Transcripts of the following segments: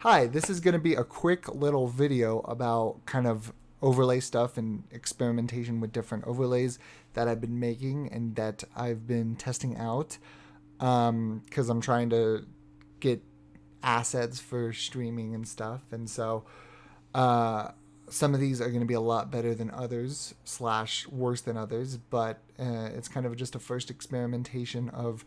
Hi, this is going to be a quick little video about kind of overlay stuff and experimentation with different overlays that I've been making and that I've been testing out because I'm trying to get assets for streaming and stuff. And so uh, some of these are going to be a lot better than others slash worse than others, but it's kind of just a first experimentation of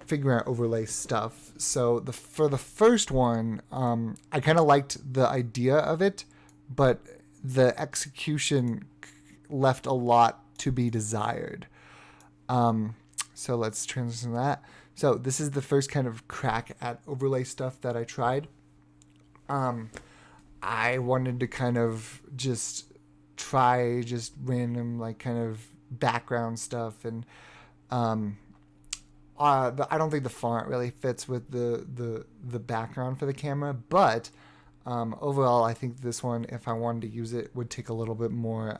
figuring out overlay stuff. So for the first one, I kind of liked the idea of it, but the execution left a lot to be desired. So let's transition to that. So this is the first kind of crack at overlay stuff that I tried. I wanted to kind of just try just random like kind of background stuff and I don't think the font really fits with the background for the camera, but overall, I think this one, if I wanted to use it, would take a little bit more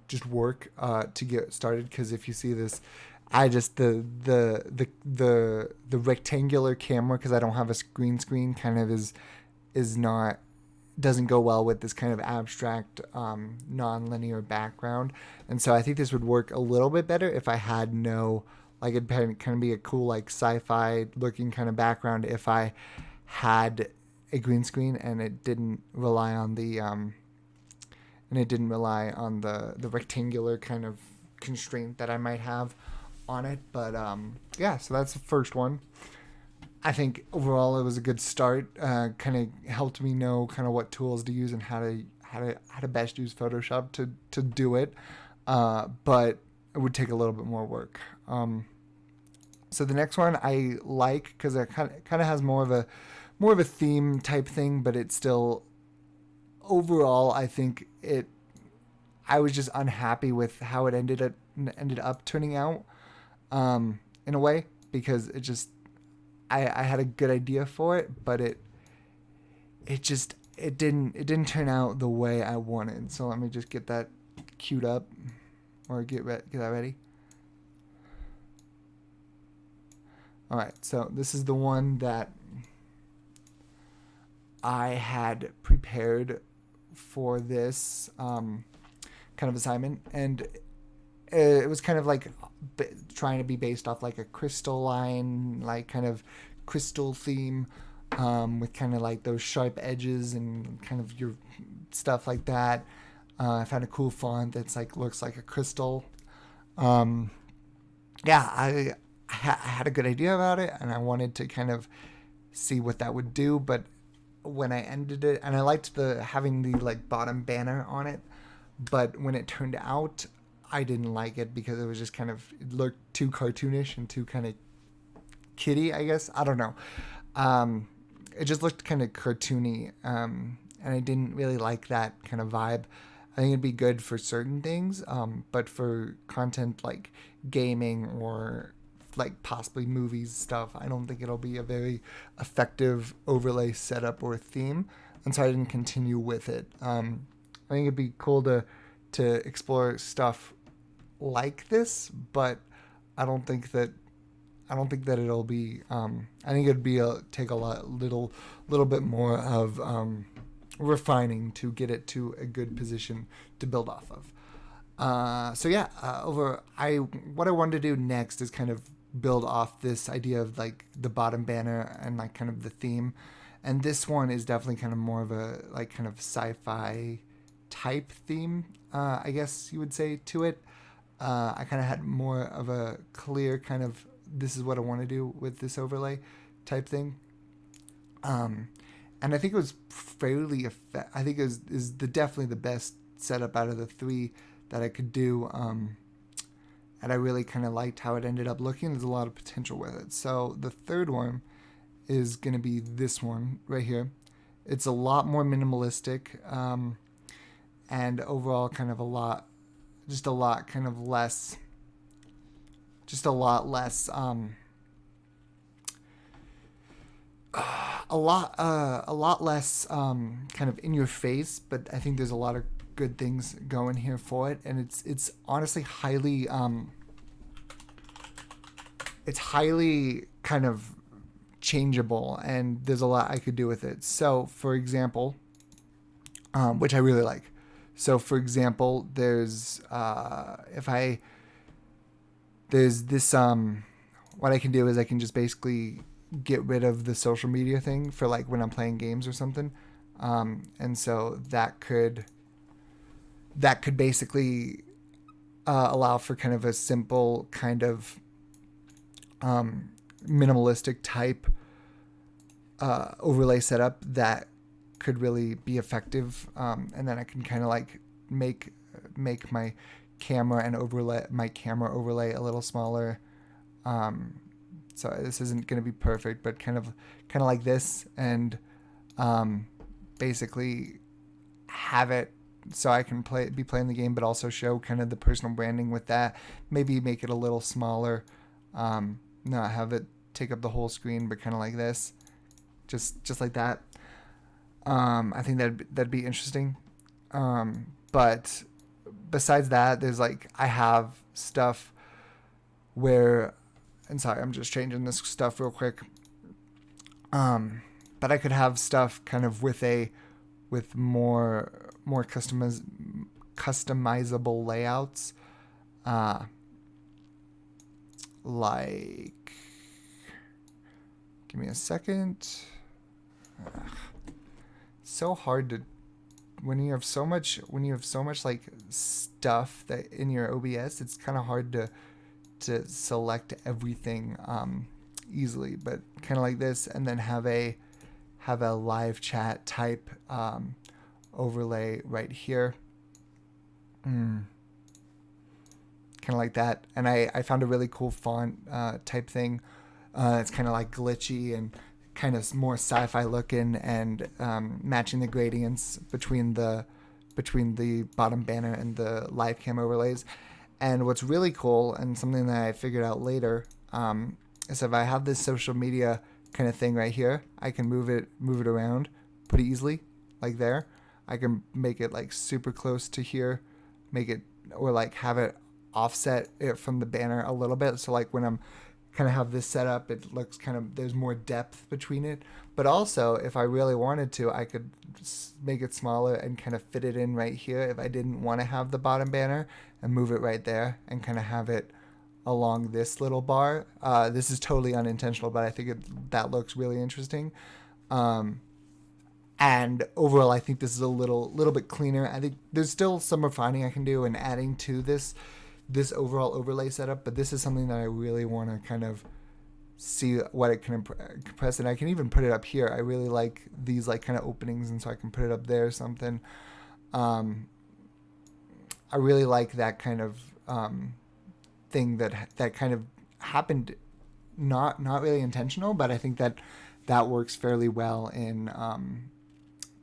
just work to get started. Because if you see this, I just the rectangular camera, because I don't have a green screen, kind of is not doesn't go well with this kind of abstract non-linear background, and so I think this would work a little bit better if I had no. Like it'd kind of be a cool like sci-fi looking kind of background if I had a green screen and it didn't rely on the rectangular kind of constraint that I might have on it. But yeah, so that's the first one. I think overall it was a good start. Kind of helped me know kind of what tools to use and how to best use Photoshop to do it. But it would take a little bit more work. So the next one I like because it kind of has more of a theme type thing, but it's still overall I think I was just unhappy with how it ended up turning out in a way, because it just I had a good idea for it, but it didn't turn out the way I wanted. So let me just get that queued up or get that ready. All right, so this is the one that I had prepared for this kind of assignment, and it was kind of like trying to be based off like a crystalline, like kind of crystal theme, with kind of like those sharp edges and kind of your stuff like that. I found a cool font that's like looks like a crystal. Yeah, I had a good idea about it, and I wanted to kind of see what that would do. But when I ended it, and I liked the having the like bottom banner on it, but when it turned out, I didn't like it because it was just kind of it looked too cartoonish and too kind of kiddie, I guess. I don't know. It just looked kind of cartoony, and I didn't really like that kind of vibe. I think it'd be good for certain things, but for content like gaming or like possibly movies stuff, I don't think it'll be a very effective overlay setup or theme, and so I didn't continue with it. I think it'd be cool to explore stuff like this, but I don't think that it'll be. I think it'd be take a little bit more of refining to get it to a good position to build off of. So yeah, what I wanted to do next is kind of build off this idea of like the bottom banner and like kind of the theme, and this one is definitely kind of more of a like kind of sci-fi type theme, I guess you would say, to it. I kind of had more of a clear kind of this is what I want to do with this overlay type thing. And I think it was fairly I think it is definitely the best setup out of the three that I could do. And I really kind of liked how it ended up looking. There's a lot of potential with it. So the third one is going to be this one right here. It's a lot more minimalistic, and overall kind of a lot kind of less, just a lot less, a lot less kind of in your face, but I think there's a lot of good things going here for it, and it's honestly highly kind of changeable, and there's a lot I could do with it. So, for example, which I really like. So, for example, there's there's this what I can do is I can just basically get rid of the social media thing for like when I'm playing games or something, and so that could basically allow for kind of a simple kind of minimalistic type overlay setup that could really be effective, and then I can kind of like make my camera overlay a little smaller. So this isn't going to be perfect, but kind of like this, and basically have it so I can be playing the game, but also show kind of the personal branding with that. Maybe make it a little smaller, not have it take up the whole screen, but kind of like this, just like that. I think that'd be interesting. But besides that, there's like I have stuff where, and sorry, I'm just changing this stuff real quick. But I could have stuff kind of with more customizable layouts. Like, give me a second. So hard to when you have so much like stuff that in your OBS, it's kind of hard to select everything easily, but kind of like this, and then have a live chat type overlay right here, kind of like that. And I found a really cool font type thing. It's kind of like glitchy and kind of more sci-fi looking, and matching the gradients between the bottom banner and the live cam overlays. And what's really cool, and something that I figured out later, is if I have this social media kind of thing right here, I can move it around pretty easily, like there. I can make it like super close to here, or like have it offset it from the banner a little bit. So like when I'm kind of have this set up, it looks kind of, there's more depth between it. But also, if I really wanted to, I could make it smaller and kind of fit it in right here if I didn't want to have the bottom banner, and move it right there and kind of have it along this little bar. This is totally unintentional, but I think that looks really interesting. And overall, I think this is a little bit cleaner. I think there's still some refining I can do and adding to this overall overlay setup, but this is something that I really want to kind of see what it can compress. And I can even put it up here. I really like these like kind of openings, and so I can put it up there or something. I really like that kind of thing that kind of happened, not really intentional, but I think that works fairly well in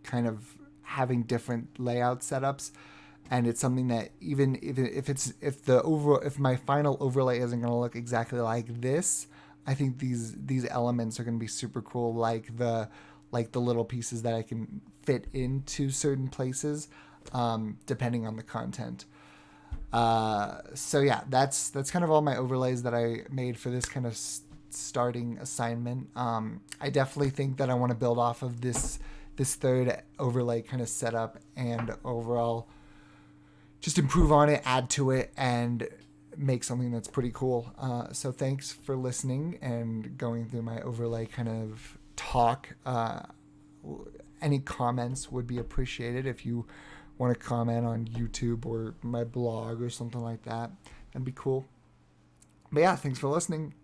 kind of having different layout setups. And it's something that even if my final overlay isn't going to look exactly like this, I think these elements are going to be super cool, like the little pieces that I can fit into certain places, depending on the content. So yeah, that's kind of all my overlays that I made for this kind of starting assignment. I definitely think that I want to build off of this third overlay kind of setup, and overall just improve on it, add to it, and make something that's pretty cool. So thanks for listening and going through my overlay kind of talk. Any comments would be appreciated. If you want to comment on YouTube or my blog or something like that, that'd be cool. But yeah, thanks for listening.